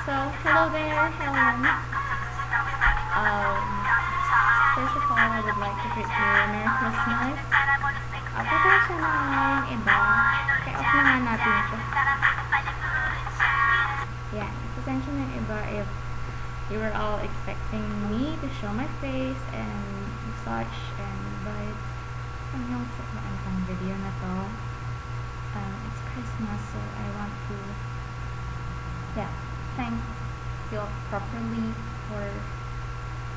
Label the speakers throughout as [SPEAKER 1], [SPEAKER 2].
[SPEAKER 1] So, hello there, Helens. First of all, I would like to greet you Merry Christmas. Pasensya na ngayon iba. Kaya off na nga natin ito. Yan. Pasensya na iba if you were all expecting me to show my face and such, but yung sa video na to, it's Christmas, so I want to thank you properly for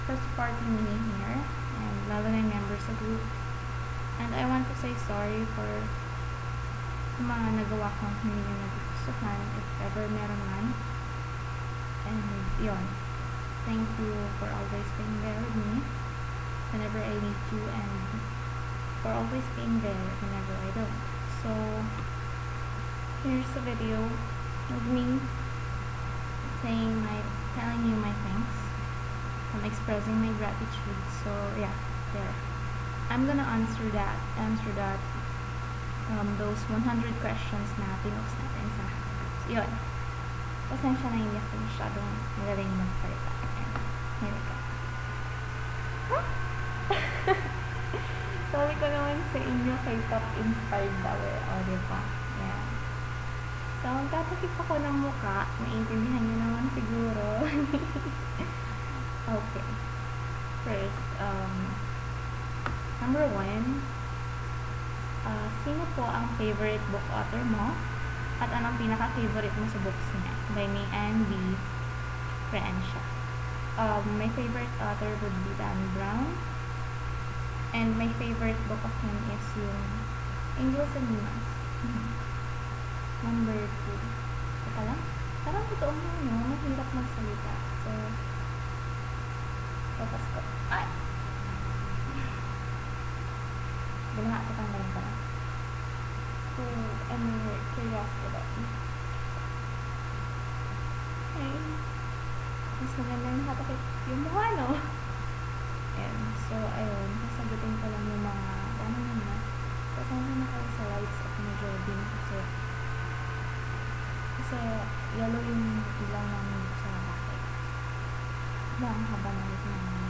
[SPEAKER 1] supporting me here and lalo na yung members sa group, and I want to say sorry for mga nagawa kong hindi na nagustuhan if ever meron man, and yun, thank you for always being there with me whenever I need you and for always being there whenever I don't. So here's a video of me telling you my thanks. I'm expressing my gratitude. So yeah, there. I'm gonna answer those 100 questions na pinost natin sa so, yun. Pasensya na hindi ako masyadong magaling magsalita. Here we go. Huh? Sabi ko naman sa inyo, K-pop inspired daw eh. O, diba? Yeah. So, magtatakip ako ng mukha. Maintindihan nyo naman siguro. Okay. First, number 1. Sino po ang favorite book author mo? At anong pinaka-favorite mo sa books niya? By me and B. Crenshaw. My favorite author would be Dan Brown. And my favorite book of him is yung Angels and Demons. Number 2. Teka lang. Parang totoo mo, no? Mahirap magsalita. So Pasko. Ay! Binaha ko tang lang para. To any curiosity about me. Okay. Mas maganda yung hatakit yung mukha, no? And so, ayun. Kasagutin ko lang yung mga pasensya na kayo sa lights at medyo din kasi yellow yung ilaw namin sa bakit. Ang haba na ito naman.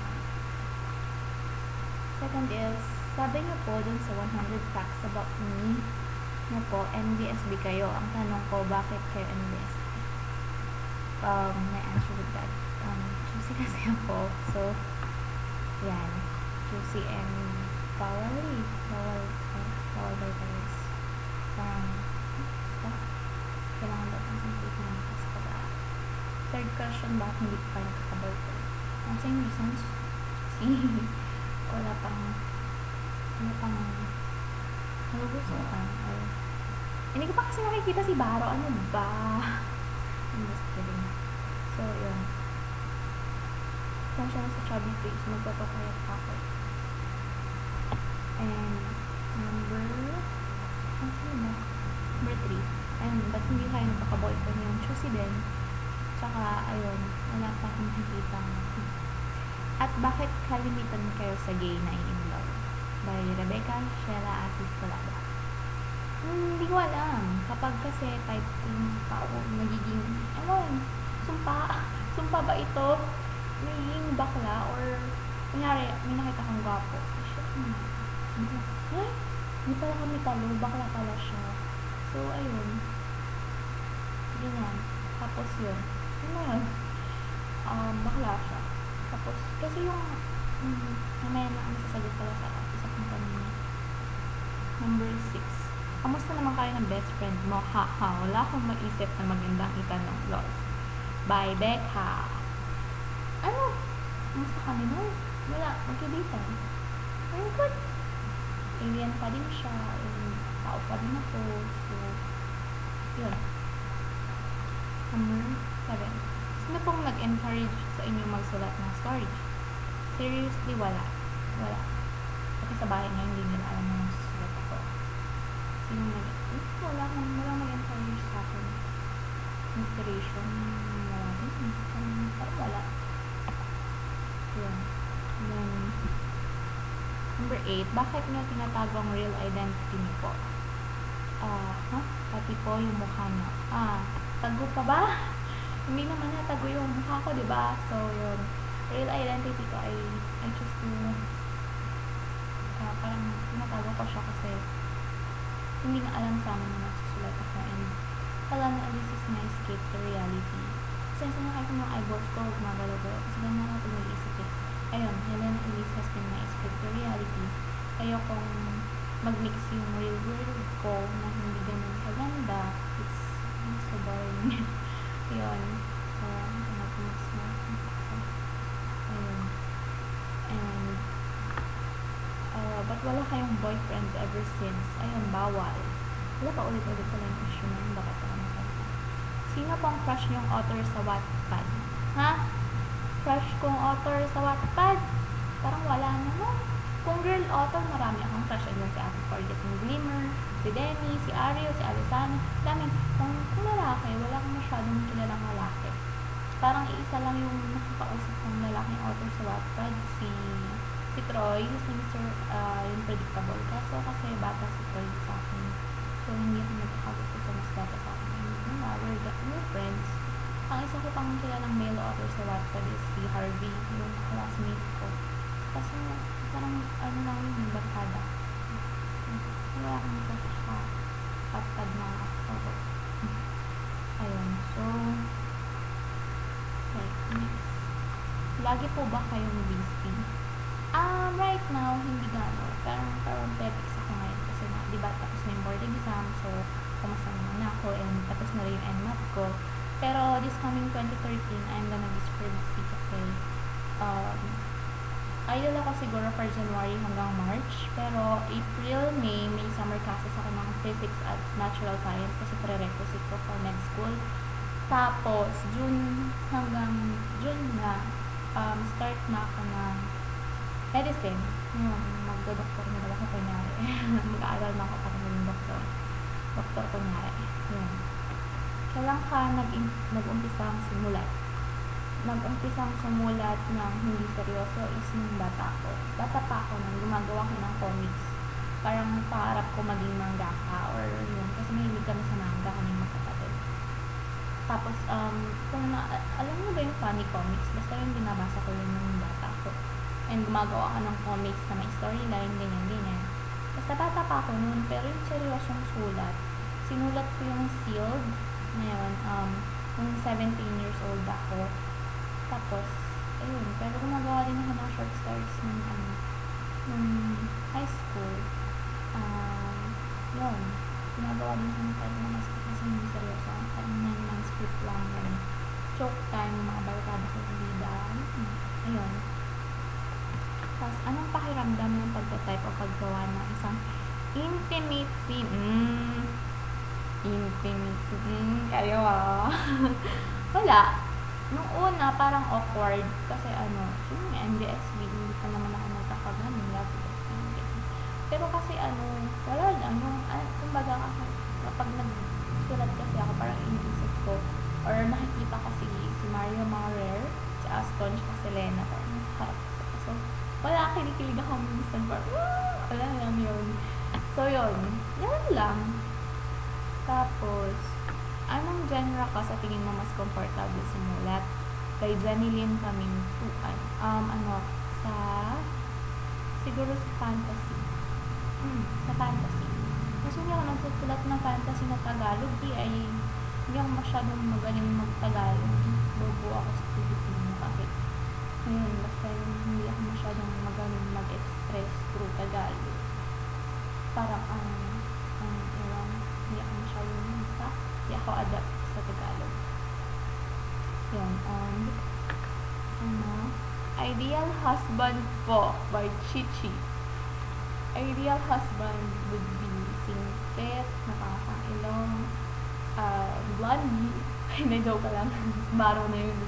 [SPEAKER 1] Second is, sabi niyo po dun sa 100 facts about me na po, NBSB kayo. Ang tanong ko, bakit kayo NBSB? My answer with that. Choosy kasi ako. So, yan. Choosy and Bawal by guys. Kailangan daw pang simple naman kasi pag third question, bakit hindi ko pa nagkakaboyfriend? Ang same reasons. wala pang nagugustuhan. Hindi ko pa kasi nakikita si Baro. Ano ba? I'm just kidding. So, yun. Kung siya na sa chubby face, magpapakayat ako. And number 3. And ba't hindi kayo nagkaka-boyfriend yung choosy din? Tsaka, ayun, wala pa akong nakikita. At bakit kalimitan kayo sa gay na in love? By Rebecca Sheila Asis Calaba. Hindi ko alam. Kapag kasi type yung tao, magiging, sumpa ba ito? Magiging bakla or, kunyari, may nakita kang gwapo. Hindi pala kami talo, bakla pala siya. So, ayun. Ganyan. Tapos yun. Bakla siya. Tapos, kasi yung mamaya na kami sasagot pala sa isa pang kanina. Number 6. Kamusta naman kayo ng best friend mo? Wala akong maisip na magandang itanong. Lost. By Becca. Kamusta kami nun? Wala. Magkaibigan. Very good. Alien pa din siya. Tao pa din ako. So, yun. Number 7. Sino pong nag-encourage sa inyo magsulat ng story? Seriously, wala. Kasi sa bahay ngayon, hindi nila alam na sulat ako. Sino walang nag-encourage sa akin. Inspiration, wala din. Parang wala. Yun. Then, number 8, bakit nyo tinatago ang real identity niyo po? Pati po yung mukha nyo. Tago pa ba? hindi naman natago yung mukha ko, diba? So, yun. Real identity ko ay I choose to parang tinatago ko siya kasi hindi nga alam sa amin na nagsusulat ako, and kala na this is my escape to reality. Since nakita mo eyeballs ko, gumagalaw-galaw kasi ganun ako pag nag-iisip eh. Ayun, Helena Elise has been my escape to reality. Ayokong mag-mix yung real world ko na hindi ganun kaganda. It's so boring. Ayun. So, mix mo. Ayun. And but wala kayong boyfriend ever since. Ayun, bawal. Wala pa ulit-ulit pala yung issue na yun. Bakit ako nakita? Sino pong crush niyong author sa Wattpad? Ha? Crush kong author sa Wattpad? Parang wala naman. Kung girl author, marami akong crush. Ayun, si Ate Forget and Glimmer, si Demi, si Ariel, si Alisana. Dami. Kung lalaki, wala akong masyadong kilalang lalaki. Parang iisa lang yung nakakausap ng lalaking author sa Wattpad, si Troy, si Mr. Yung Predictable. Kasi bata si Troy sa akin. So, hindi ako nagkakagusto sa mas bata sa akin. We're friends. Ang isa ko pang kilalang male author sa Wattpad is si Harvey, yung classmate ko. Kasi parang lang yung barkada. Wala akong nagkakagusto sa Wattpad na author. Ayun. So, okay, next. Lagi po ba kayong busy? Right now, hindi gano'n. Parang topics ako ngayon kasi na, diba, tapos na yung board exam, so, kumasa naman ako, and tapos na rin yung NMAT ko. Pero, this coming 2013, I'm gonna be super busy kasi, idol ako siguro for January hanggang March, pero April, May summer classes ako ng physics at natural science kasi prerequisite ko for med school. Tapos, June na, start na ako ng medicine. Yun, magdo-doktor na daw ako kunyari. Mag-aaral na ako para maging doktor. Doktor kunyari. Yun. Kailan ka nag-umpisang sumulat? Nag-umpisang sumulat ng hindi seryoso is nung bata ko. Bata pa ako nang gumagawa ko ng comics. Parang pangarap ko maging mangaka or yun. Kasi mahilig kami sa manga kami magkapatid. Tapos, alam mo ba yung funny comics? Basta yung binabasa ko yun nung bata ko. And gumagawa ka ng comics na may storyline, ganyan. Basta bata pa ako noon, pero yung seryosong sulat, sinulat ko yung Sealed, ngayon, yung 17 years old ako. Tapos, ayun, pero gumagawa din ako ng short stories nung high school. Yun, ginagawa din ako ng pwede na mas kasi hindi seryoso. Parang 9 months script lang yun. Joke time, mga barkada ko ng bida. Ayun. Tapos, anong pakiramdam ng pagta-type o paggawa ng isang intimate scene? Intimate scene. Kayo wala. Nung una, parang awkward. Kasi yung MDSV, hindi pa naman ako nagkakaganon. Pero kasi wala lang. Kumbaga kapag nagsulat kasi ako, parang inisip ko, or nakikita ko si Mario Maurer, si Aston, si Lena, parang nakaharap ko. So, wala, kinikilig ako minsan, parang, wala lang yun. So, yun lang. Tapos, anong genre ka sa tingin mo mas comfortable sumulat? Kay Janilyn Kamintuan. Siguro sa fantasy. Sa fantasy. Kasi hindi ako nagsusulat ng fantasy na Tagalog, ay hindi ako masyadong magaling mag-Tagalog. Bobo ako sa Filipino kahit. Ngayon, basta hindi ako masyadong magaling mag-express through Tagalog. Parang hindi ako masyadong hindi ako adapt sa Tagalog. Yun, Ideal Husband po by Chichi. Ideal husband would be singkit, nakakasang ilong, blondie. Na-joke ka lang. Baro na yun.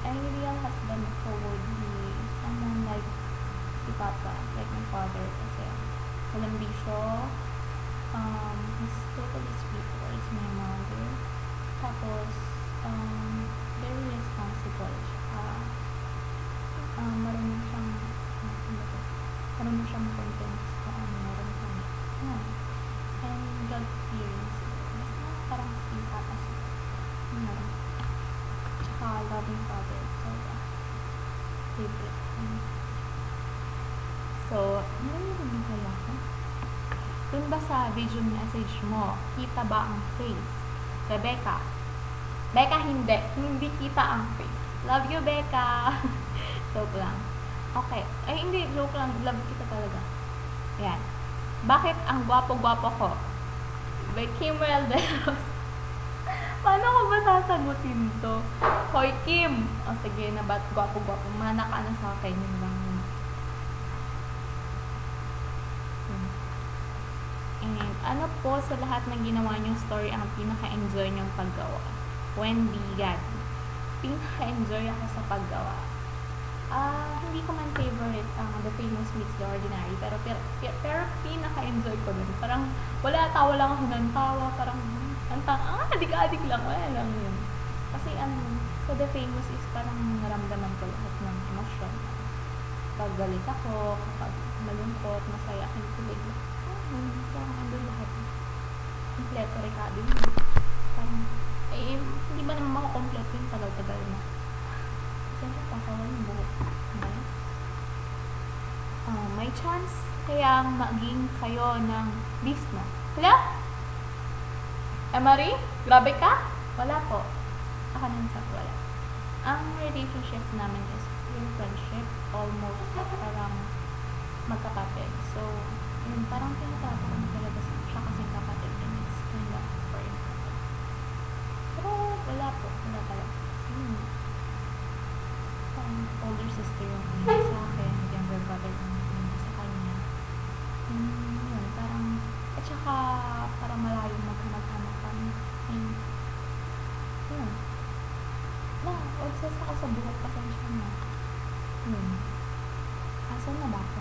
[SPEAKER 1] Ideal husband ko would be someone like si Papa, like my father, kasi walang bisyo, he's totally sweet towards my mother, tapos very responsible siya, marunong siyang content sa kung ano meron kami, and God fearing siguro, basta parang si Papa siya, father. So, favorite. So, narinig mo kaya ako? Dun ba sa video message mo, kita ba ang face? Rebecca. Becca, hindi. Hindi kita ang face. Love you, Becca. Joke lang. Okay. Ay, hindi. Joke lang. Love kita talaga. Ayan. Bakit ang gwapo-gwapo ko? By Kim Welderos. Paano ko ba sasagutin to? Hoy, Kim! O, sige na, ba't gwapo-gwapo? Mana ka na sa akin. Yun lang. And ano po sa lahat ng ginawa niyong story ang pinaka-enjoy niyong paggawa? Wendy Gadi. Pinaka-enjoy ako sa paggawa. Hindi ko man favorite ang The Famous Meets The Ordinary, pero pinaka-enjoy ko dun. Parang tawa lang ako ng tawa, parang adik-adik lang, wala lang yun. Kasi sa The Famous is parang naramdaman ko lahat ng emosyon. Kapag galit ako, kapag malungkot, masaya, kilig. Parang andun lahat. Kompleto rekado yun. Parang, hindi ba naman makakompleto yun, tagal-tagal na. Siyempre, pasawa yung buhok. May chance kayang maging kayo ng bisno. Hala? Marie? Grabe ka? Wala po. Ako nang wala. Ang relationship namin is pure friendship. Almost parang magkapatid. So, yun, parang tinatawag talaga siya kasing kapatid. And it's kind of for important. Pero, wala po. Wala talaga. Older sister yung sa akin, younger brother yung sa kanya. Yun, parang, at saka, parang malayo magkamag-anak kami. And, yun. Obsessed ako sa buhok, pasensya na. Yun. Asan na ba ako?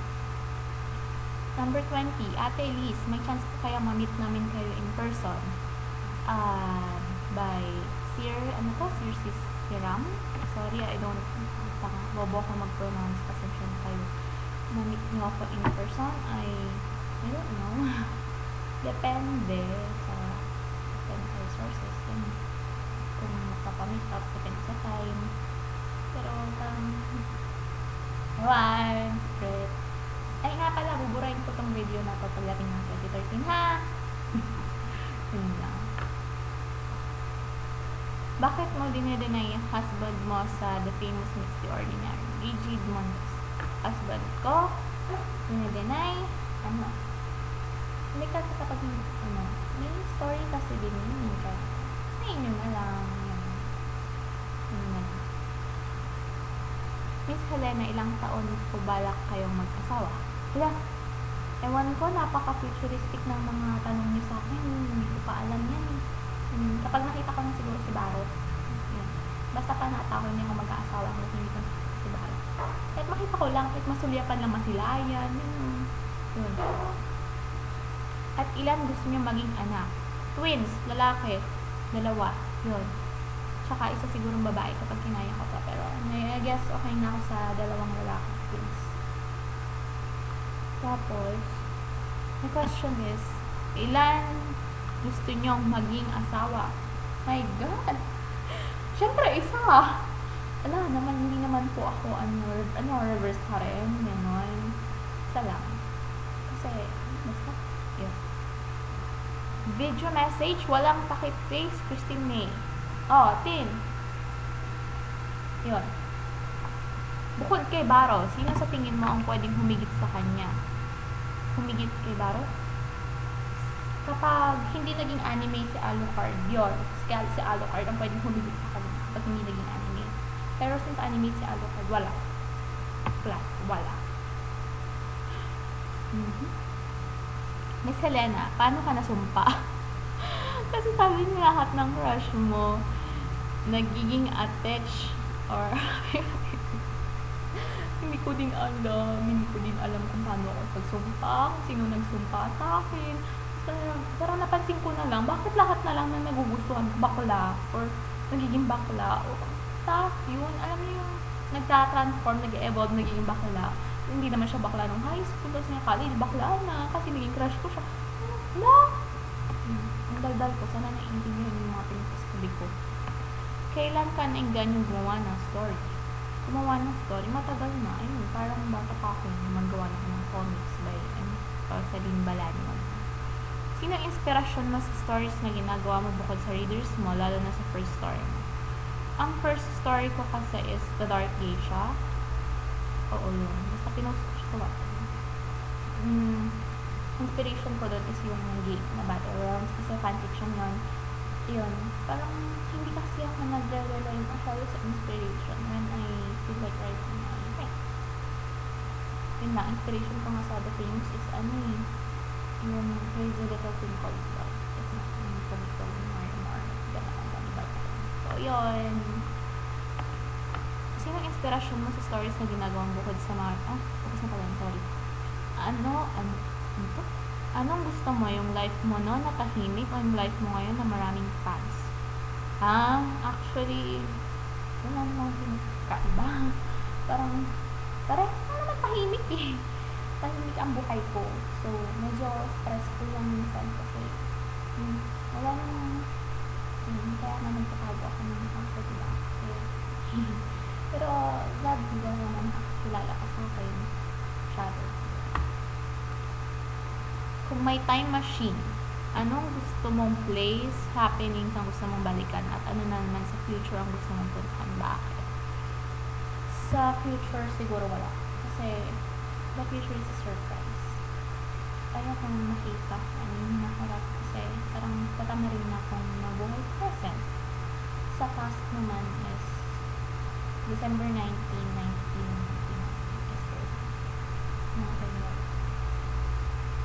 [SPEAKER 1] Number 20, Ate Elise, may chance po kaya ma-meet namin kayo in person. By Sir Siram? Sorry, I don't bobo ko mag-pronounce, pasensya na kayo. Ma-meet nyo ako in person, I don't know. Depende sa sources. Kung magpapamit up, depende sa time. Pero, great. Ay nga pala, buburahin ko tong video na to pagdating ng 2013, ha? Yun lang. Bakit mo dinedeny yung husband mo sa The Famous Meets The Ordinary? Gigi Montes. Husband ko, dinedeny, hindi kasi kapag, may story kasi din yun, ayun yun na lang, Miss Helena, ilang taon po balak kayong mag-asawa? Wala. Ewan ko, napaka-futuristic ng mga tanong niyo sa akin. Hindi ko pa alam yan. Kapag nakita ko na siguro si Barot. Basta pa natako niya ako mag-aasawa hanggang hindi ko si Barot. Kahit makita ko lang, kahit masulyapan lang masilayan. Yun. At ilan gusto niyo maging anak? Twins, lalaki, 2. Yun. Tsaka isa sigurong babae kapag kinaya ko pa. Pero I guess okay na ako sa 2 lalaki twins. Tapos, the question is, ilan gusto nyong maging asawa? My God! Siyempre, isa. Ala naman, hindi naman po ako reverse pa rin. Ganon. Isa lang. Kasi, basta, yun. Video message, walang takip face, Christine May. Tin. Yun. Bukod kay Baro, sino sa tingin mo ang pwedeng humigit sa kanya? Humigit kay Baro? Kapag hindi naging anime si Alucard, yun. Si Alucard ang pwedeng humigit sa kanya kapag hindi naging anime. Pero since anime si Alucard, wala. Flat. Wala. Miss Helena, paano ka nasumpa? Kasi sabi niya lahat ng crush mo nagiging attached or hindi ko din alam kung paano ako pagsumpa, kung sino nagsumpa sa akin. Pero napansin ko na lang, bakit lahat na lang na nagugustuhan bakla or nagiging bakla o sa yun, alam niyo yung nagta-transform, nag-evolve, nagiging bakla. Hindi naman siya bakla nung high school, tapos niya college, bakla na kasi naging crush ko siya. Wala! Ang daldal ko, sana naiintindihan yung mga pinagsasabi ko. kailan ka naingan yung gumawa ng story? Gumawa ng story, matagal na. Ayun, parang bata pa ako yung magawa na ng comics by Celine Balañon. Sino ang inspirasyon mo sa stories na ginagawa mo bukod sa readers mo, lalo na sa first story mo? Ang first story ko kasi is The Dark Geisha. Oo yun. Basta pinost ko siya sa Wattpad. Inspiration ko doon is yung game na Battle Realms kasi fanfiction yun. Yun. Parang hindi kasi ako nagre-rely masyado sa inspiration when I feel like writing my thing. Yun na, inspiration ko nga sa other things is yung Crazy Little Thing Called Love. It's not yung political more ganda. So, yun. Sino ang inspirasyon mo sa stories na ginagawa mo bukod sa mga... focus na pala yun, sorry. Anong gusto mo? Yung life mo no, na tahimik o yung life mo ngayon na maraming fans? Actually, wala namang pinagkaiba. Parang, parehas na naman tahimik eh. Tahimik ang buhay ko. So, medyo stressful lang minsan kasi wala namang kaya nga nagtatago ako ng ako, diba? Pero, glad nila naman nakakilala ka sa akin. Shadow. Kung may time machine, anong gusto mong place, happenings ang gusto mong balikan, at ano na naman sa future ang gusto mong puntahan? Bakit? Sa future, siguro wala. Kasi, the future is a surprise. Ayaw kong makita ano yung nakarap kasi parang tatama rin akong mabuhay present. Sa past naman is December 19, 1999 is it. Mga ganyan.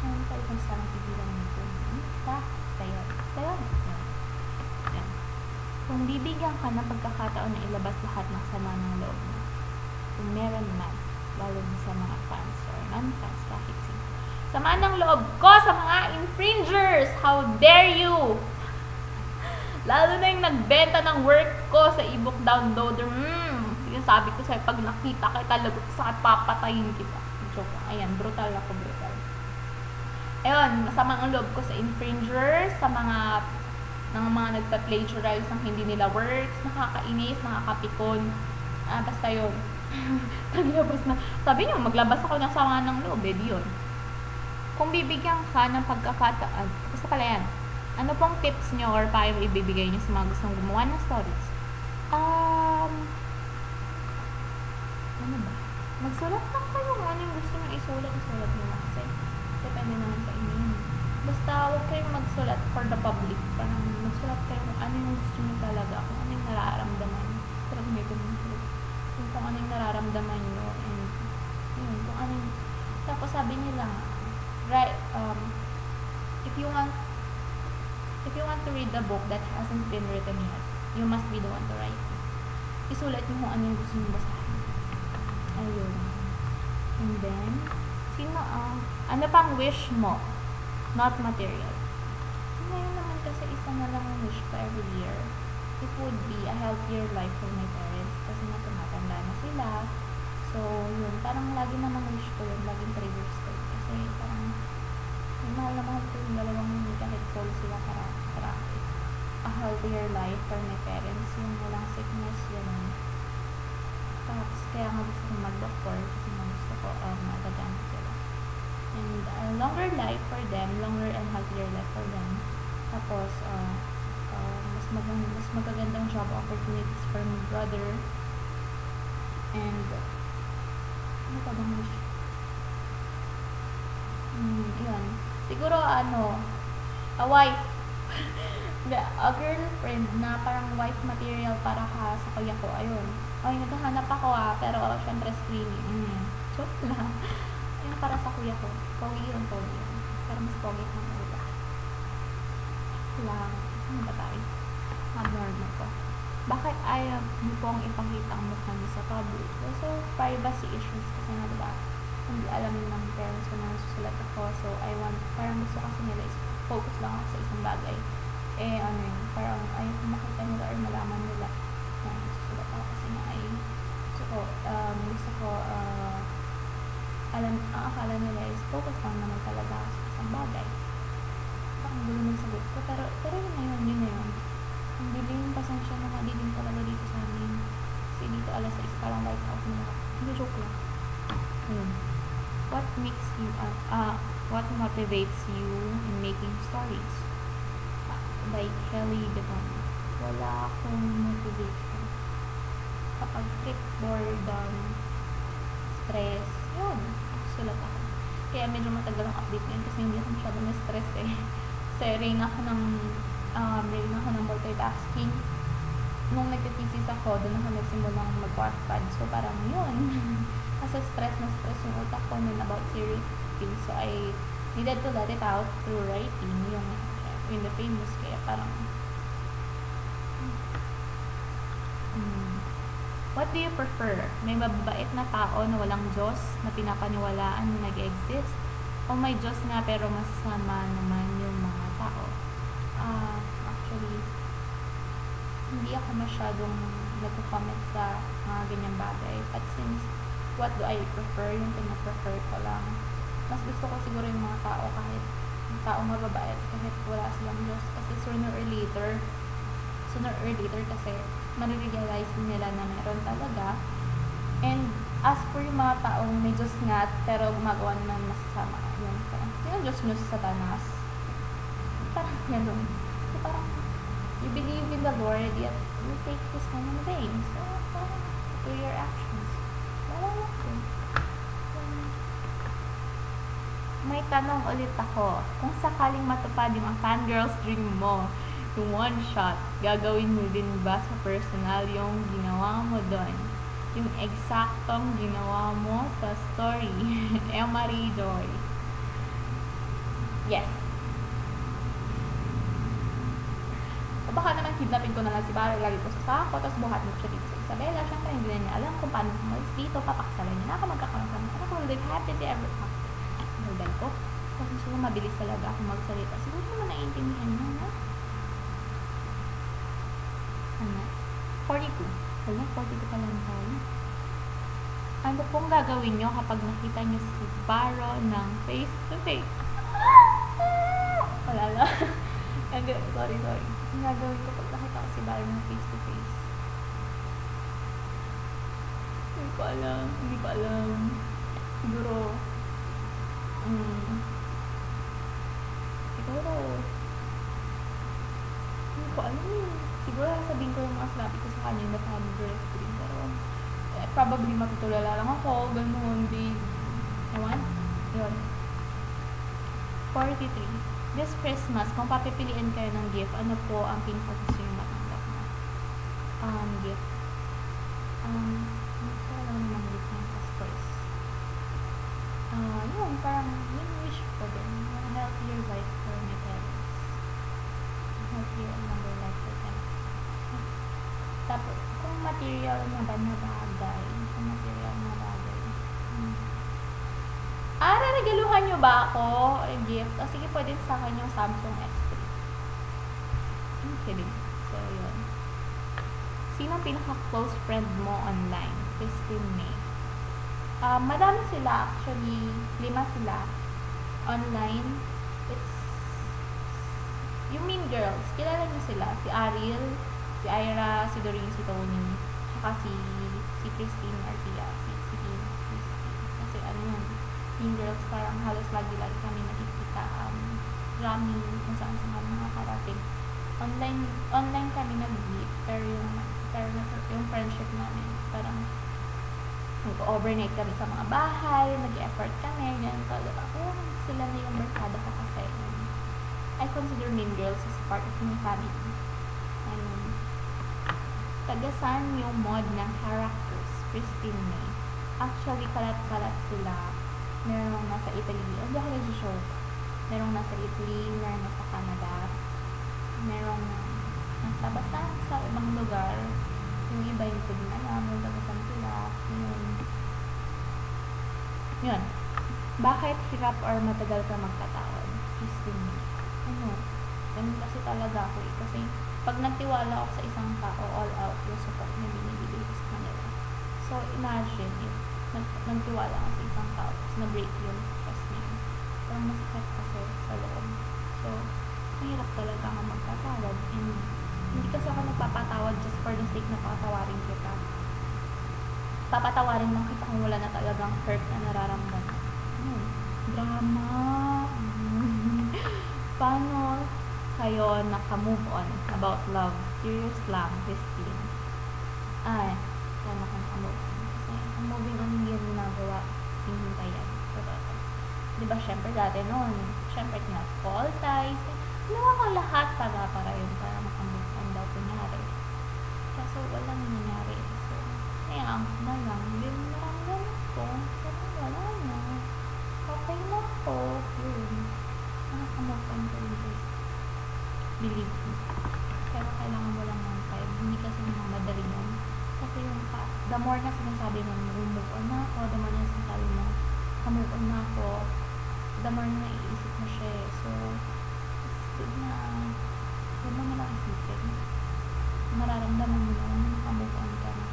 [SPEAKER 1] Ano tayo kung saan tigilan nito? Sayo. Yan. Kung bibigyan ka ng pagkakataon na ilabas lahat ng sama ng loob mo, kung meron man, lalo sa mga fans or non-fans, kahit sino. Sama ng loob ko sa mga infringers! How dare you! Lalo na yung nagbenta ng work ko sa ebook downloader. Sinasabi ko sa'yo, pag nakita kita, lagot sa papatayin kita. Joke. Ayan, brutal ako, brutal. Ayun, masama ang loob ko sa infringers, sa mga nagpa-plagiarize ng hindi nila works, nakakainis, nakakapikon. Basta yun. Naglabas na. Sabi niyo, maglabas ako ng sama ng loob, yun. Kung bibigyan ka ng pagkakataon, basta pala yan, ano pong tips nyo or payo ibibigay nyo sa mga gustong gumawa ng stories? Ano ba? Magsulat lang kayo kung ano yung gusto nyo isulat nyo lang kasi depende naman sa inyo. Basta huwag kayong magsulat for the public. Parang magsulat kayo kung ano yung gusto nyo talaga, kung ano yung nararamdaman. Kung ano yung nararamdaman nyo and yun, kung ano yung, tapos sabi nila right, if you want to read the book that hasn't been written yet, you must be the one to write it. Isulat nyo kung ano yung gusto nyo basahin. Ayun. And then ano pang wish mo? Not material. Ngayon naman kasi isa na lang ang wish ko every year. It would be a healthier life for my parents kasi na tumatanda na sila. So, yun. Parang lagi namang wish ko yun. Laging triggers ko yun. Kasi parang mahal na mahal ko yung dalawang hindi kahit cold sila para a healthier life for my parents. Yung walang sickness, yun. Tapos kaya nga gusto kong mag-doctor kasi nga gusto ko magagamit sila. And a longer life for them, longer and healthier life for them. Tapos, mas magagandang job opportunities for my brother. And, ano pa bang wish? Yun. Siguro, a wife. A girlfriend na parang wife material para ka sa kuya ko. Ayun. Ay, naghahanap ako pero syempre screening. Joke lang. Ayun, para sa kuya ko. Pogi yun. Pero mas pogi kang uga. Lang. Ano ba tayo? Abnormal ko. Bakit ayaw niyo pong ipakita ang mukha niyo sa public? So, privacy issues kasi nga diba, hindi alam ng parents ko na nasusulat ako. So, parang gusto kasi nila is focus lang ako sa isang bagay. Parang ayaw kong makita nila or malaman nila na nasusulat ako kasi nga gusto ko, ang akala nila is focus lang naman talaga sa isang bagay. Parang gulo ng sagot ko. Pero yun na yun. Ang dilim, pasensya na madilim talaga makes you, what motivates you in making stories? By Kelly Devon. Wala akong motivation. Kapag trip, boredom, stress, yun, sulat ako. Kaya medyo matagal ang update ngayon kasi hindi ako masyado na-stress eh. Kasi ring ako ng multitasking. Nung nagtitisis ako, doon ako nagsimulang mag-wattpad. So parang yun. Kasi stress yung utak ko nun about serious things. So I needed to let it out through writing yung the famous. Kaya parang what do you prefer? May mababait na tao na walang Diyos na pinapaniwalaan na nag-exist? O may Diyos nga pero masasama naman yung mga tao? Actually, hindi ako masyadong nagko-comment sa mga ganyang bagay. But since what do I prefer, yung pinaprefer ko lang, mas gusto ko siguro yung mga tao kahit taong mababait kahit wala silang Diyos. Kasi sooner or later kasi marirealize din nila na meron talaga. And as for yung mga taong may Diyos nga pero gumagawa naman masasama, yun parang yung Diyos nyo sa Satanas, parang gano'n. So parang you believe in the Lord yet you take His name in vain. So parang through your actions, wala lang. May tanong ulit ako. Kung sakaling matupad yung fangirls dream mo, yung one shot, gagawin mo din ba sa personal yung ginawa mo doon? Yung eksaktong ginawa mo sa story. Marie Joy. Yes. O baka naman kidnapin ko na lang si Barry, lagi ko sa sako, tapos buhat mo siya dito sa Isabela. Siyempre, hindi na niya alam kung paano pumalis dito, papakasalan niya na ako, magkakaroon kami. Ano kung live happily ever after? Naldan ko. Kasi siya mabilis talaga ako magsalita. Siguro naman naiintindihan niya, no? 42. Wala, 42 pa lang tayo. Ano pong gagawin nyo kapag nakita nyo si Baro ng face to face? Wala lang. Sorry. Ang gagawin ko pag nakita ko si Baro ng face to face? Hindi ko alam. Siguro, hindi ko alam. Siguro sabihin ko yung mga sinabi ko sa kanya na fangirls dream. Pero, probably matutulala lang ako. Ganun, days. Ewan? Yun. 43. This Christmas, kung papipiliin kayo ng gift, ano po ang pinaka-gusto yung matanggap mo? Gift. Gusto ko lang naman gift ng Christmas. Yun, parang yun wish ko din. A healthier life for my parents. A healthier and longer life for them. Tapos, kung material na bagay. Regaluhan nyo ba ako? Gift? O sige, pwede sa akin yung Samsung S3. I'm kidding. So, yun. Sino ang pinaka-close friend mo online? Christine May. Madami sila. Actually, 5 sila. Online. It's yung Mean Girls. Kilala nyo sila. Si Ariel, si Ira, si Doreen, si Tony, saka si Christine Artia, si Christine. Kasi ano yun, Mean Girls, parang halos lagi-lagi kami nakikita, Rami, kung saan kami nakakarating. Online kami nag-meet, pero yung friendship namin, parang nag-overnight kami sa mga bahay, nag-effort kami, yan talaga. Sila na yung barkada ko kasi. I consider Mean Girls as part of my family. Tagasan yung mod ng characters, Christine May. Actually, kalat-kalat sila. Merong nasa Italy. Hindi ako nag-show. Merong nasa Italy, merong nasa Canada. Merong basta sa ibang lugar. Yung iba yung pwede na alam, yung tagasan sila. Yun. Bakit hirap or matagal ka magkatawad? Christine May. Ganun kasi talaga ako eh. Kasi pag nagtiwala ako sa isang tao, all out yung support na binibigay ko sa kanila. So, imagine if nagtiwala ako sa isang tao, tapos na-break yung trust niya. Parang masakit kasi sa loob. So, mahirap talaga ako magpatawad. And hindi kasi ako nagpapatawad just for the sake na patawarin kita. Papatawarin lang kita kung wala na talagang hurt na nararamdaman. Ayun. Drama. Paano kayo naka-move on about love? Curious lang, Christine. Ay, paano ka naka-move on? Kasi ang moving on hindi yan ginagawa, hihintayan. Diba, syempre dati noon, syempre tina-call ties, ginawa ko lahat para yun, para makamove on daw kunyari. Kaso walang nangyari. So, kaya na lang, hindi mo naramdaman ko, pero wala na. Okay na ako. Yun. Nakakamove on ko yun, guys. Believe me. Pero kailangan mo lang ng time. Hindi kasi madali yun. Kasi yung the more na sinasabi mo, move on na ako, the more na sinasabi mo, move on na ako, the more na iisip mo siya. So, it's good na huwag mo na lang isipin. Mararamdaman mo na nakamove on ka na.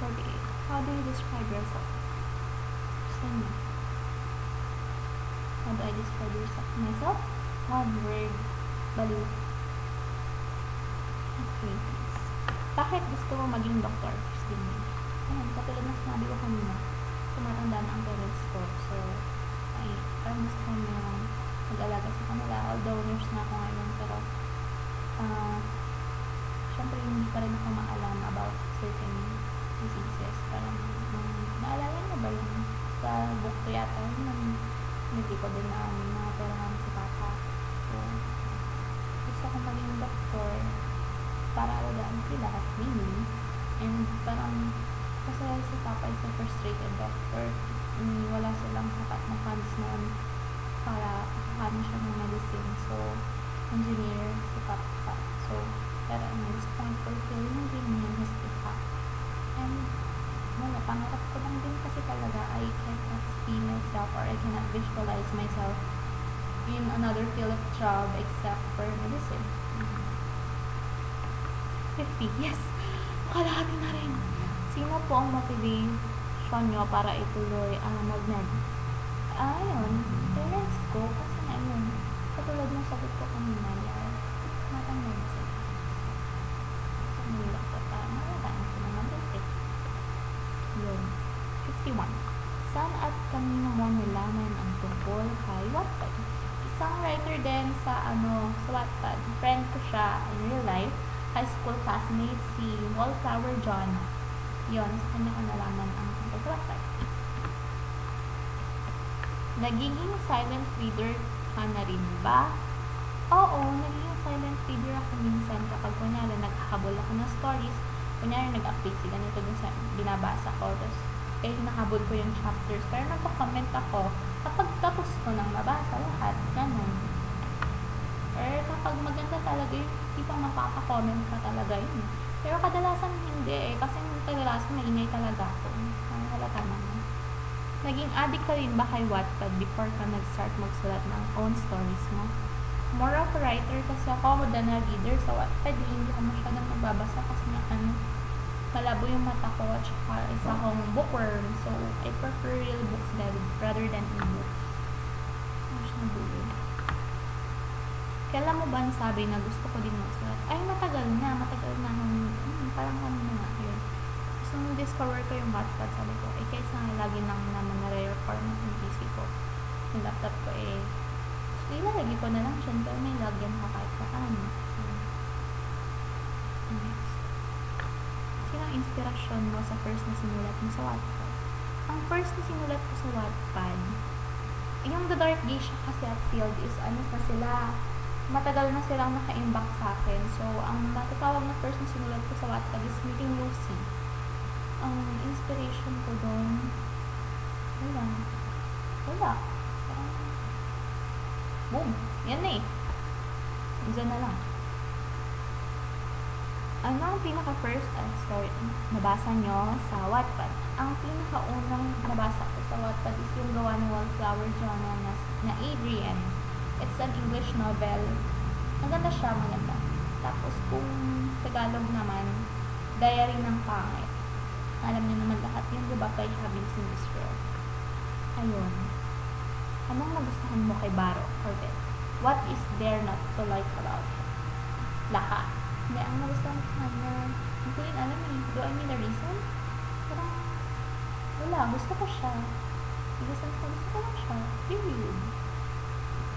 [SPEAKER 1] 48. How do you describe yourself? Same me. How do I describe myself? One word. Baliw. Okay, please. Bakit gusto mo maging doktor? Christine. Ayan, katulad na sinabi ko kanina, tumatanda na ang parents ko. So, parang gusto ko na mag-alaga sa kanila. Although nurse na ako ngayon, pero syempre hindi pa rin ako maalam about certain diseases. Parang naalala niyo ba yun? Sa book ko yata, hindi ko din na naturahan si Papa. So, gusto ko maging doktor para alagaan sila at mini. And parang kasi si Papa is a frustrated doctor. Wala silang sapat na funds noon para kakaano siya ng medicine. So, engineer si Papa. So, pero gusto kong fulfill yung dream niya na si Papa. And, wala, pangarap ko lang din kasi talaga I cannot see myself or I cannot visualize myself in another field of job except for medicine. 50, yes! Kalahati na rin. Sino po ang motivation nyo para ituloy ang mag-med? Ayun, parents ko, kasi na yun, katulad ng sagot ko kanina, matanggal sila. So, nilak ko para mararayan sila ng basic. Yun. 51. Saan at kanino mo nalaman ang tungkol kay Wattpad? Isang writer din sa Wattpad. Friend ko siya in real life. High school classmate si Wallflower John. Yun, sa kanya ko nalaman ang tungkol sa Wattpad. Nagiging silent reader ka na rin ba? Oo, nagiging silent reader ako minsan kapag kunyari naghahabol ako ng stories. Kunyari nag-update sila nito dun sa binabasa ko. Tapos, hinahabol ko yung chapters. Pero nagko-comment ako kapag tapos ko nang mabasa lahat. Ganun. Or kapag maganda talaga yun, di pa mapapa-comment ka talaga yun. Pero kadalasan hindi kasi kadalasan maingay talaga ako. Halata naman. Naging addict ka rin ba kay Wattpad before ka nag-start magsulat ng own stories mo? More of a writer kasi ako than a reader sa Wattpad. Hindi ko masyadong magbabasa kasi malabo yung mata ko at saka isa akong bookworm. So, I prefer real books rather than e-books. Kailan mo ba nasabi na gusto ko din magsulat? Ay, matagal na parang nga yun. So, nung discover ko yung Wattpad, sabi ko, kaysa lagi nang naman nare-reformat yung PC ko. Yung laptop ko so, ilalagay ko na lang siya, pero may lagyan ka kahit paano. Next. Sino ang inspirasyon mo sa first na sinulat mo sa Wattpad? Ang first na sinulat ko sa Wattpad, yung The Dark Geisha kasi at Sealed is na sila, matagal na silang naka-imbak sa akin. So, ang matatawag na first na sinulat ko sa Wattpad is Meeting Lucy. Ang inspiration ko doon, wala. Boom! Yan na Diyan na lang. Ano ang pinaka-first, nabasa nyo sa Wattpad? Ang pinaka-unang nabasa ko sa Wattpad is yung gawa ni Wallflower John na Adrian. It's an English novel. Maganda siya, maganda. Tapos kung Tagalog naman, Diary ng Pangit. Alam niyo naman lahat yun, diba, kay Having Seen This Girl. Ayun. Anong nagustuhan mo kay Baro Corbett? What is there not to like about him? Lahat. Hindi, ang nagustuhan ko sa kanya, hindi ko rin alam Do I mean the reason? Parang, Wala, gusto ko siya. Because since na gusto ko lang siya. Period.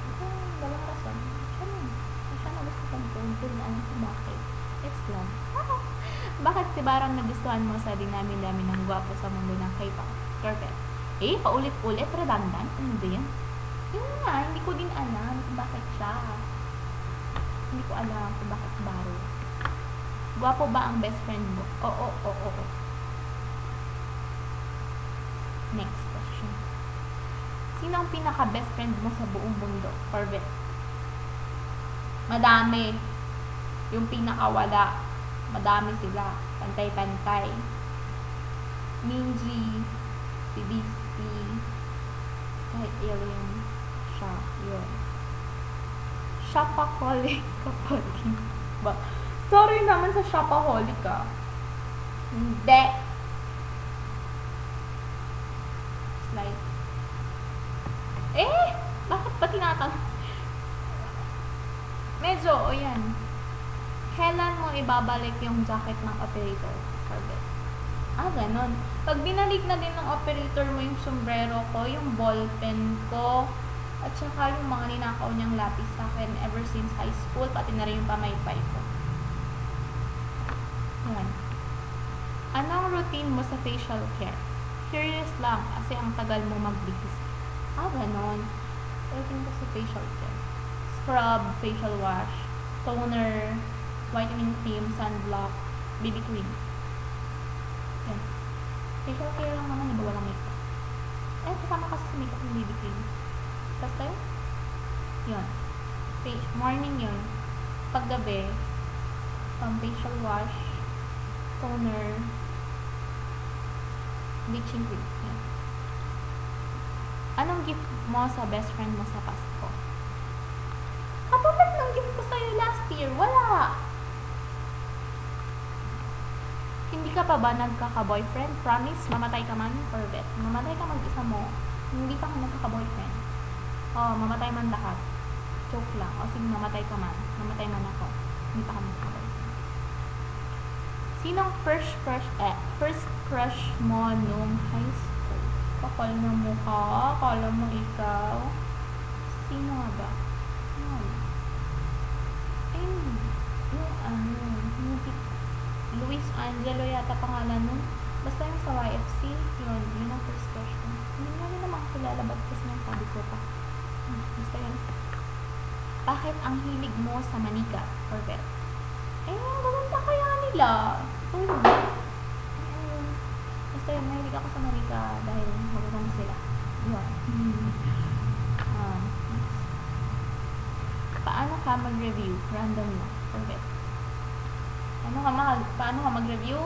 [SPEAKER 1] Ito, walang rason. Siya lang. Siya na gusto ko kung alam ko bakit. It's love. Bakit si Barang nagustuhan mo sa dinami-dami ng gwapo sa mundo ng K-pop? Perfect. Paulit-ulit, redundant. Ano ba yan? Yun nga, hindi ko din alam kung bakit siya. Hindi ko alam kung bakit si Baro. Gwapo ba ang best friend mo? Oo. Next question. Sino ang pinaka-best friend mo sa buong mundo? Corvette. Madami. Yung pinakawala. Madami sila. Pantay-pantay. Minji. Si Beastie. Kahit alien. Siya. Yun. Shopaholic. Kapatid. Ba? Sorry naman sa shopaholic ah. Hindi. Slide. Bakit ba tinatanong? Medyo, yan. Kailan mo ibabalik yung jacket ng operator? Corvette. Ganon. Pag binalik na din ng operator mo yung sombrero ko, yung ballpen ko, at saka yung mga ninakaw niyang lapis sa akin ever since high school, pati na rin yung pamaypay ko. Yan. Anong routine mo sa facial care? Curious lang, kasi ang tagal mo magbihis. Ganon. Routine ko sa facial care. Scrub, facial wash, toner, vitamin cream, sunblock, BB cream. Yan. Facial care lang naman, iba walang makeup. Kasama kasi sa makeup yung BB cream. Tapos tayo? Yun. Morning yun. Paggabi, facial wash, toner, bleaching cream. Yan. Anong gift mo sa best friend mo sa Pasko? Kapatid ng gift ko sa'yo last year. Wala. Hindi ka pa ba nagkaka-boyfriend? Promise? Mamatay ka man? Corvette. Mamatay ka mag-isa mo. Hindi pa ka nagkaka-boyfriend. Mamatay man lahat. Joke lang. Sige, mamatay ka man. Mamatay man ako. Hindi pa ka nagkaka-boyfriend. Sinong first crush mo nung high school? Kapal na mukha. Kala mo ikaw. Sino nga ba? Luis Angelo yata pangalan nun. Basta yung sa YFC, yun ang first question. Hindi nyo naman kilala, ba't kasi nang sabi ko pa. Basta yun. Bakit ang hilig mo sa manika? Corvette. Maganda kaya nila. Basta yun, mahilig ako sa manika dahil magaganda sila. Yun. Paano ka mag-review? Random lang. Corvette. Paano ka mag-review?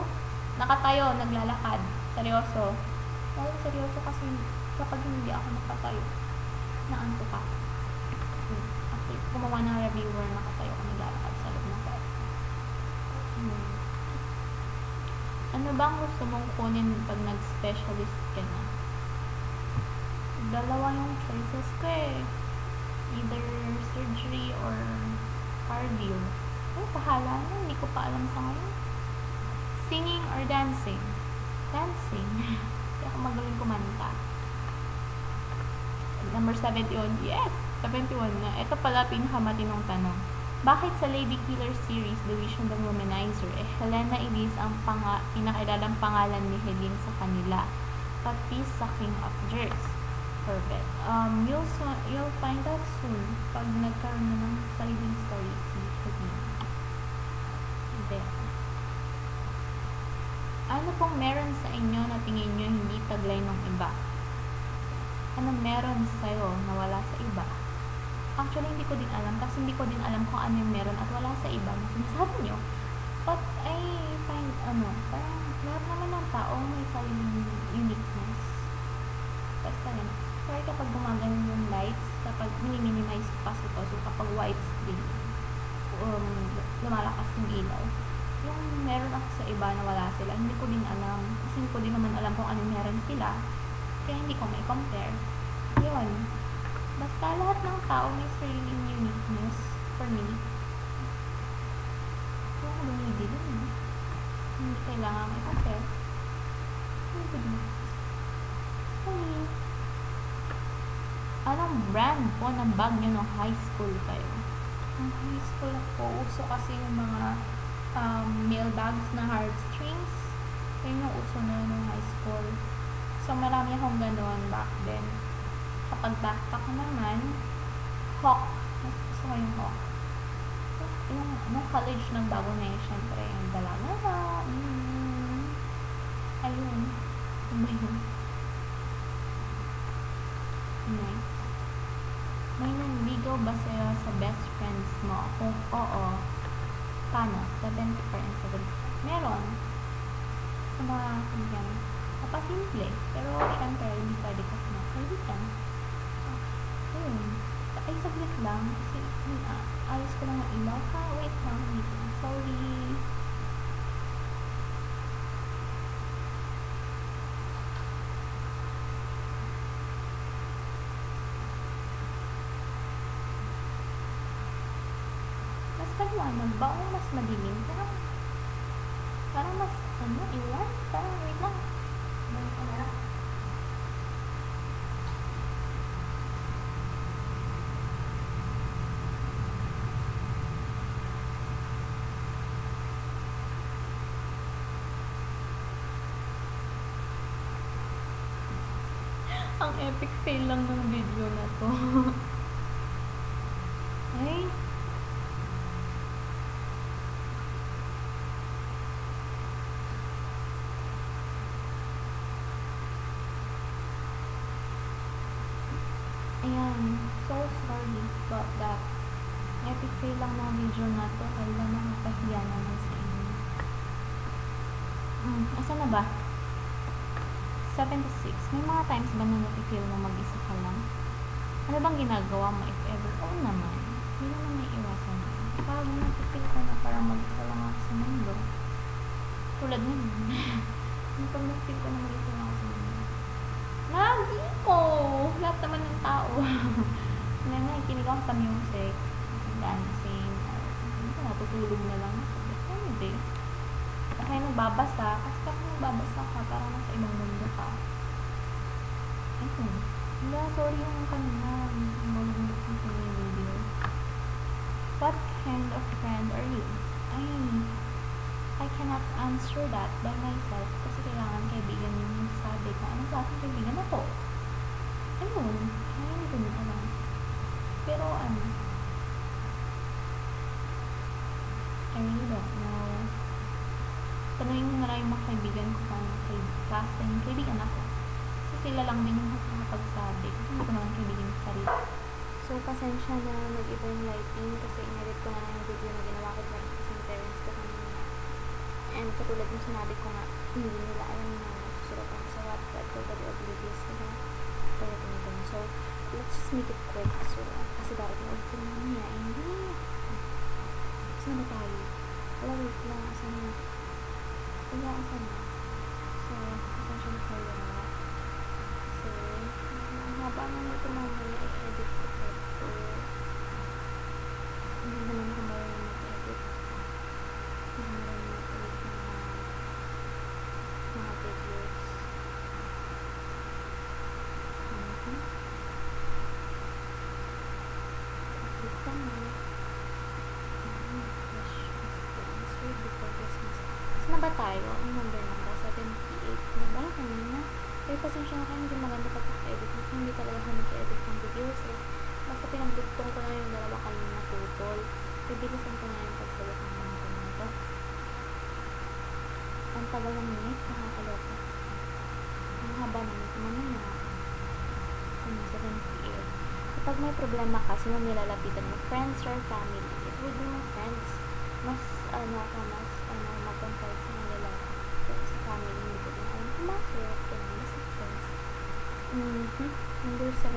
[SPEAKER 1] Nakatayo, naglalakad. Seryoso. Seryoso kasi kapag hindi ako nakatayo, naanto ka. Actually, gumawa ng reviewer, nakatayo ka, naglalakad sa loob ng car. Ano bang gusto mong kunin pag nag-specialist ka na? Dalawa yung choices ko eh. Either surgery or cardio. Pahala na. Hindi ko pa alam sa ngayon. Singing or dancing? Dancing. Hindi ako magaling kumanta. Number 71. Yes! 71 na. Ito pala pinakamatinong tanong. Bakit sa Lady Killer series, Division the Womanizer, Helena Elise ang pinakailalang pangalan ni Helene sa kanila, pati sa King of Jerks? Corvette. You'll find out soon pag nagkaroon na ng sariling story si Helene. Ano pong meron sa inyo na tingin nyo hindi taglay ng iba? Ano meron sa'yo na wala sa iba? Actually, hindi ko din alam kasi hindi ko din alam kung ano yung meron at wala sa iba na sinasabi nyo. But I find, parang lahat naman ng tao may sariling uniqueness. Basta yun. Sorry kapag gumagano yung lights, kapag miniminize ko kasi ito, so kapag white screen, lumalakas yung ilaw. Yung meron ako sa iba na wala sila, hindi ko din alam. Kasi hindi ko din naman alam kung ano meron sila. Kaya hindi ko may compare. Yun. Basta lahat ng tao may sariling uniqueness for me. Kung ako bumibili, hindi kailangan may compare. Hindi ko din. Anong brand po ng bag nyo nung high school kayo? Nung high school ako, uso kasi yung mga mail bags na heartstrings. Yun yung uso na nung high school. So, marami akong ganoon back then. Kapag backpack naman, Hawk. Mas gusto ko yung Hawk. Yung nung college ng bago na yun, syempre, yung dala-dala. Ayun. Ano ba yun? Nice. May nanligaw ba sa'yo sa best friends mo? Kung oo, paano? 70 pa rin 70. Meron. Sa mga kaibigan. Napasimple. Pero, syempre, hindi pwede kasi mga kaibigan. Ayun. Ay, saglit lang. Kasi, ayos ko lang ang ilaw. Wait lang. Sorry. Mas maliwanag ba o mas madilim? Parang mas, iwan? Parang, wait lang. Ang epic fail lang ng video na to. Ay. Ayan. So sorry about that. Epic fail lang ng video na to. Kaya nakakahiya naman sa inyo. Asa na ba? 76. May mga times ba na napipil mo mag-isa ka lang? Ano bang ginagawa mo if ever? Oo naman. Hindi naman may iwasan mo. Pag napipil ko na parang mag-isa lang ako sa mundo. Tulad nun. Pag napipil ko na mag-isa lang ako sa mundo. Lagi ko! Lahat naman ng tao. Nakikinig ako sa music. Dancing. Natutulog na lang. Hindi. Kaya nagbabasa, kasi kapag nagbabasa ka, parang nasa ibang mundo ka. Ayun. Wala, sorry yung kanina. Malulunod yung video. What kind of friend are you? I cannot answer that by myself kasi kailangan kaibigan yung sabi ko. Anong klaseng kaibigan ako? Ayun. Hindi ko na alam. Pero I really don't know. Tanungin mo na lang yung mga kaibigan ko kung klaseng kaibigan ako. Kasi sila lang din yung makakapagsabi. Kasi hindi ko naman kaibigan sa sarili. So, pasensya na nag-iba yung lighting kasi inedit ko na yung video na ginawa ko dahil kasi yung parents ko kanina. And katulad yung sinabi ko nga, hindi nila alam na nagsusulat ako sa Wattpad ko pati oblivious nila. Kaya ito. So, let's just make it quick. So, kasi darating ulit sila mamaya. Hindi. Saan na tayo? Wala, wait lang. Saan na? Wala ka sana. So, pasensya na kayo na. So, ang haba na ito mamaya i-edit ko ito. Hindi naman ko marunong mag-edit. Hindi marunong mag-edit mga videos. Edit ka na. Na ba tayo? Ang number na ba? 78 na ba? Kanina? Pero pasensya na kayo, hindi maganda pagkaka-edit. Hindi talaga ako nag-edit ng videos eh. Basta pinagdugtong ko na yung dalawa kanina tutol. Bibilisan ko na yung pagsagot ng mga kanina to. Ang tagal ng minute, nakakaloka. Ang haba naman ito mamaya. Sa 78. Kapag may problema ka, sino nilalapitan mo? Friends or family? It would be my friends. Mas mag-confide sa kanila. Pero sa family, hindi ko din alam kung bakit. Mas friends. Number 79.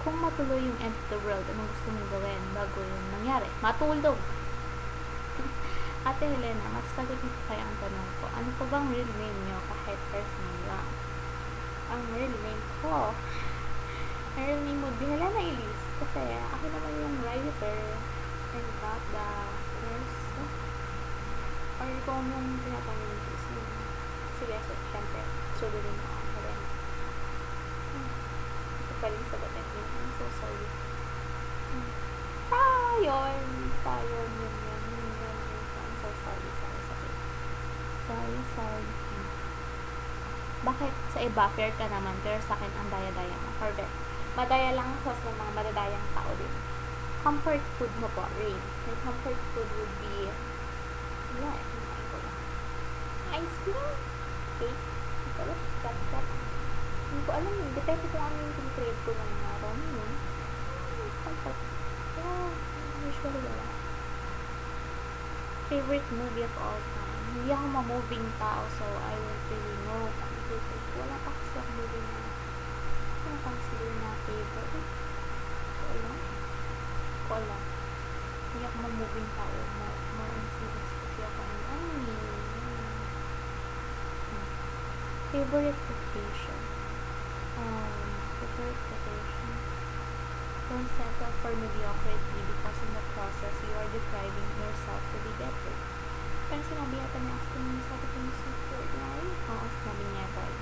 [SPEAKER 1] Kung matuloy yung end of the world, anong gusto mong gawin bago yung nangyari? Matulog! Ate Helena, masasagot niyo kaya ang tanong ko. Ano po bang real name niyo kahit first name lang? Ang real name ko. Ang real name would be Helena Elise. Kasi ako naman yung writer and got the first or kung yung tinatanong is sige, so syempre sulo din ako Helena. pwedeng sagutin yun. I'm so sorry. Yun. I'm so sorry. Sorry. Bakit sa iba, fair ka naman, pero sa akin, ang daya-daya mo. Corvette. Madaya lang ako sa mga madadayang tao din. Comfort food mo po, Rain. My comfort food would be, kumain ko lang. Ice cream? Cake? Cut. Hindi ko alam yun. Depende kung ano yung crave ko ng mga araw yun. Comfort. Usually wala. Favorite movie of all time. Hindi ako ma-moving tao, so I won't really know kung favorite. Wala pa kasi ako movie na consider na favorite. Ko alam. Hindi ako ma-moving tao. More on series kasi ako favorite vacation. Don't settle for mediocrity because in the process you are depriving yourself to be better. Parang sinabi yata niya ako sabi ko yung support na oo, sinabi niya tayo.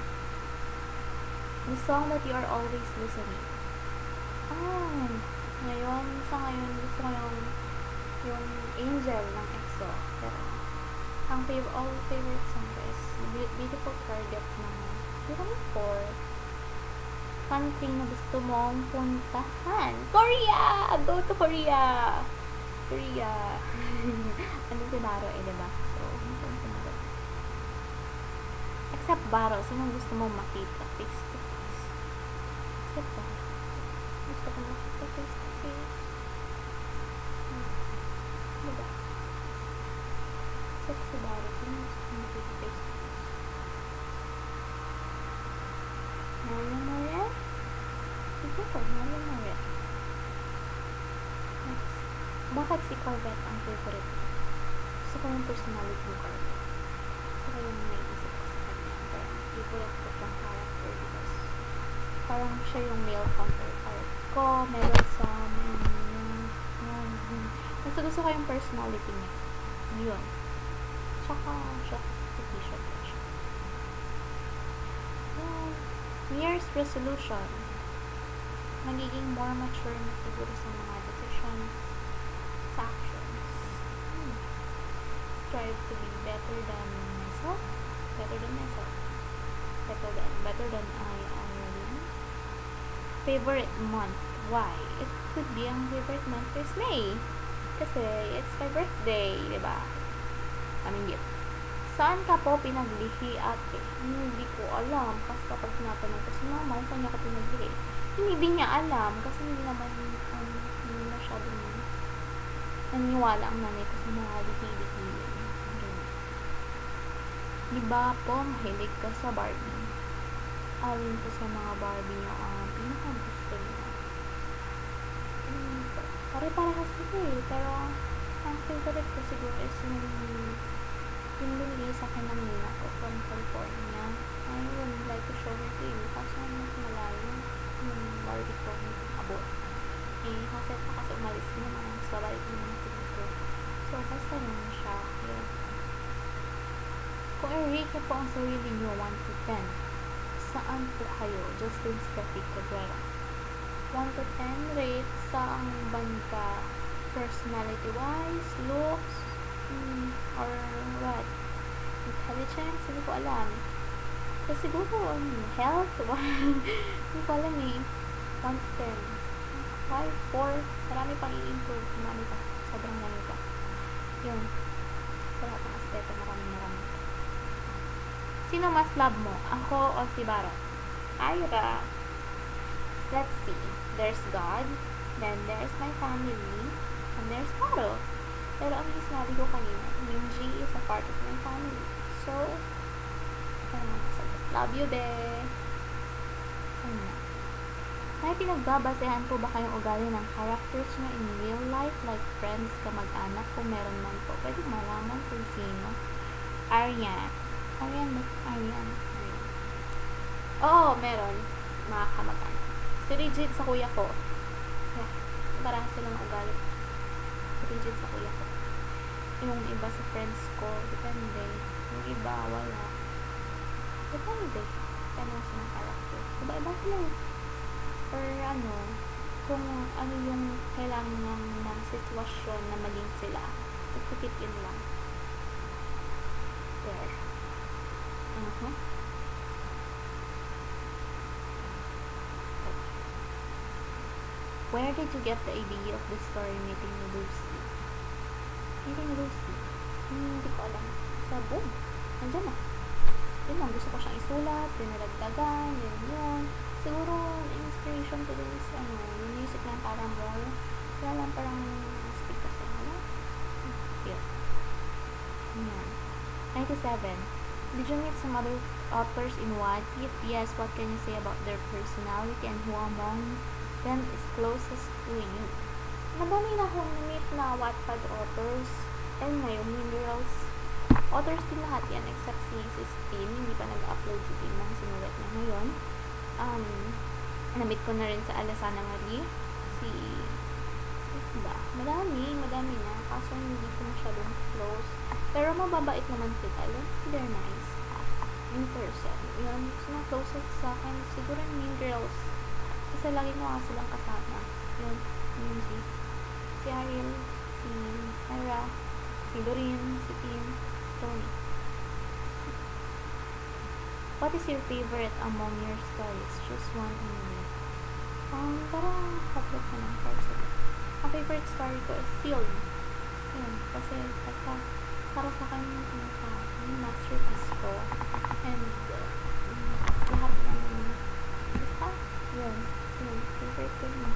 [SPEAKER 1] The song that you are always listening. Ngayon gusto ko yung Angel ng EXO. Pero ang favorite song ko is Beautiful Target ng country na gusto mong puntahan. Korea! Go to Korea! Ano si Baro diba? So, except Baro, sinong gusto mong makita face to face? Except Baro. Gusto ko makita face to face. Diba? Except si Baro, sinong gusto mong makita face to face? Maria Moria? Ito ko, Maria Moria. Next. Bakit si Corvette ang favorite? Gusto ko yung personality ng Corvette. Gusto ko yung naisip ko sa kanya. Parang favorite ko siyang character because parang siya yung male counterpart ko. Meron sa gusto ko yung personality niya. Yun. Tsaka siya sophistication ko siya. New Year's resolution. Magiging more mature na siguro sa mga decisions, sa actions. Strive to be better than myself. Better than I already am. Favorite month. Why? It could be ang favorite month is May. Kasi it's my birthday, diba? Gift. Saan ka po pinaglihi, ate? Hindi ko alam. Kasi kapag tinatanong ko si mama, saan niya ka pinaglihi? Hindi niya alam. Kasi hindi naman hindi masyadong naniwala ang nanay ko sa mga lihi-lihi. Diba po, mahilig ka sa Barbie? Alin po sa mga Barbie niyo ang pinakagusto niyo? Pare-parehas ito pero ang favorite ko siguro is yung binigay sa akin ng nina ko from California. I would like to show her to you kasi mas malayo yung Barbie ko abot. Kasi umalis naman, mas babalik naman dito. So, basta yun siya. Yun. Kung i-rate niyo po ang sarili niyo 1 to 10, saan po kayo? Justin Steffi Cabrera. 1 to 10 rate sa ang banda personality-wise, looks, or what? Intelligence? Hindi ko alam. So, siguro, health? Hindi ko alam 1 to 10. 5, 4. Marami pang i-improve. Marami pa. Sobrang marami pa. Yun. Sa lahat ng aspeto, marami. Sino mas love mo? Ako o si Baro? Ira. Let's see. There's God. Then, there's my family. And there's Baro. Pero ang sinabi ko kanina, Minji is a part of my family. So, love you, be. May pinagbabasehan po ba kayong ugali ng characters nyo in real life, like friends, kamag-anak, kung meron man po? Pwede malaman kung sino. Aryan. Oo, meron. Mga kamag-anak. Si Rigid sa kuya ko. Parang silang ugali. Si Rigid sa kuya ko. Yung iba sa friends ko, depende. Yung iba, wala. Depende. Depende sa mga character. Iba-iba sila. or ano, kung ano yung kailangan ng sitwasyon na maging sila. Ipipit yun lang. There. Where did you get the idea of the story meeting Lucy? Meeting Lucy? Hindi ko alam. Sa book. Nandiyan na. Yun lang, gusto ko siyang isulat, pinaragdagan, yun. Siguro, inspiration ko din is, yung music ng Paramore. Kaya lang parang stick kasi, wala? Yun. Yan. 97. Did you meet some other authors in What If? Yes, what can you say about their personality and who among them is closest to you? Madami na akong na-meet na Wattpad authors. And ngayon, Mean Girls authors din lahat yan except si Tim. Hindi pa nag-upload si Tim ng sinulat niya ngayon. Na-meet ko na rin sa Alasana Marie. Madami na. Kaso hindi ko masyadong close. Pero mababait naman sila. They're nice. In person. Yun. So, na closest sa akin, siguro Mean Girls. Kasi lagi ko nga silang kasama. Yun. Si Ariel, si Hera, si Doreen, si Tim, si Tony. What is your favorite among your stories? Choose one only. Parang kapit ko ng person. Ang favorite story ko is Sealed. Yun. Kasi para sa akin yung masterpiece ko. And lahat ng yun. Sealed. Favorite ko yun.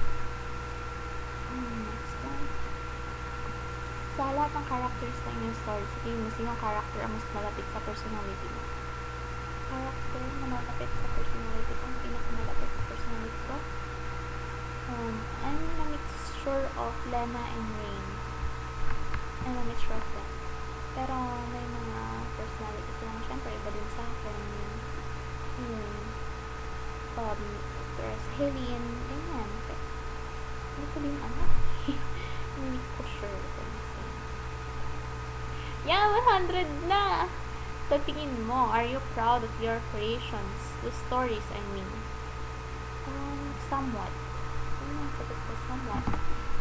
[SPEAKER 1] Next one. Sa lahat ng characters na yung story, sabihin mo, sinong character ang mas malapit sa personality mo? Character na malapit sa personality ko, ang pinakamalapit sa personality ko? I'm a mixture of Lena and Rain. I'm a mixture of them. Pero may mga personalities lang, syempre, iba din sa akin. There's Helene, ganyan. Hindi ko din hindi ko sure kung yeah, 100 na! So, tingin mo, are you proud of your creations? The stories, I mean. Somewhat. Sagot ko somewhat.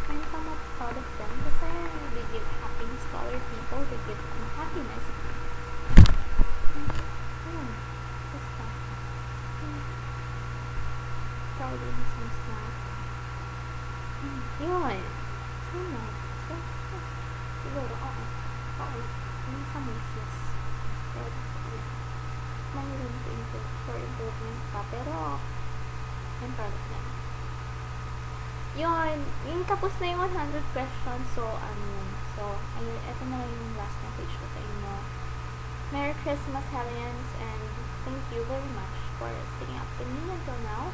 [SPEAKER 1] I'm somewhat proud of them kasi they give happiness to other people. They give happiness. Basta. Proud in some snack. Yun. Somewhat. Siguro, in some ways, yes. But, may room to improve for improvement pa. Pero, I'm proud of them. Yun. Yung tapos na yung 100 questions. So, ayun. Ito na lang yung last message ko sa inyo. Merry Christmas, Hellions, and thank you very much for sticking up to me until now.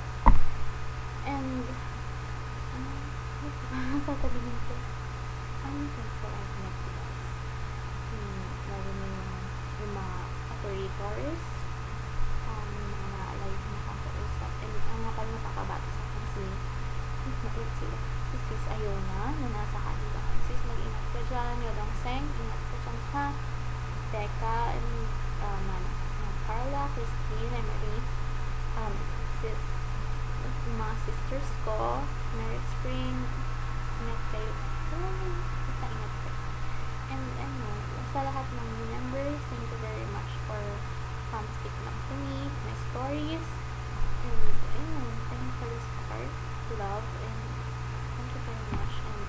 [SPEAKER 1] And, sasabihin ko, I'm thankful I've met you guys. Lalo na yung mga operators, mga na-alive na kakausap, and ang nga pala nakakabata sa akin si Sis Ayona na nasa kanila. Sis, mag-ingat ka dyan. Yodong Seng, ingat ka dyan ha. Becca, and Carla, Christine, Emery, sis, yung mga sisters ko, Merit Spring, ingat kayo. Basta ingat kayo. And sa lahat ng members, thank you very much for sticking up to me, my stories, and thank you for the support, love, and thank you very much, and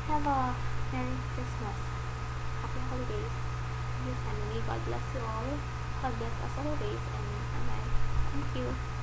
[SPEAKER 1] have a Merry Christmas, Happy Holidays, your family. God bless you all. God bless us always, and bye-bye. Thank you.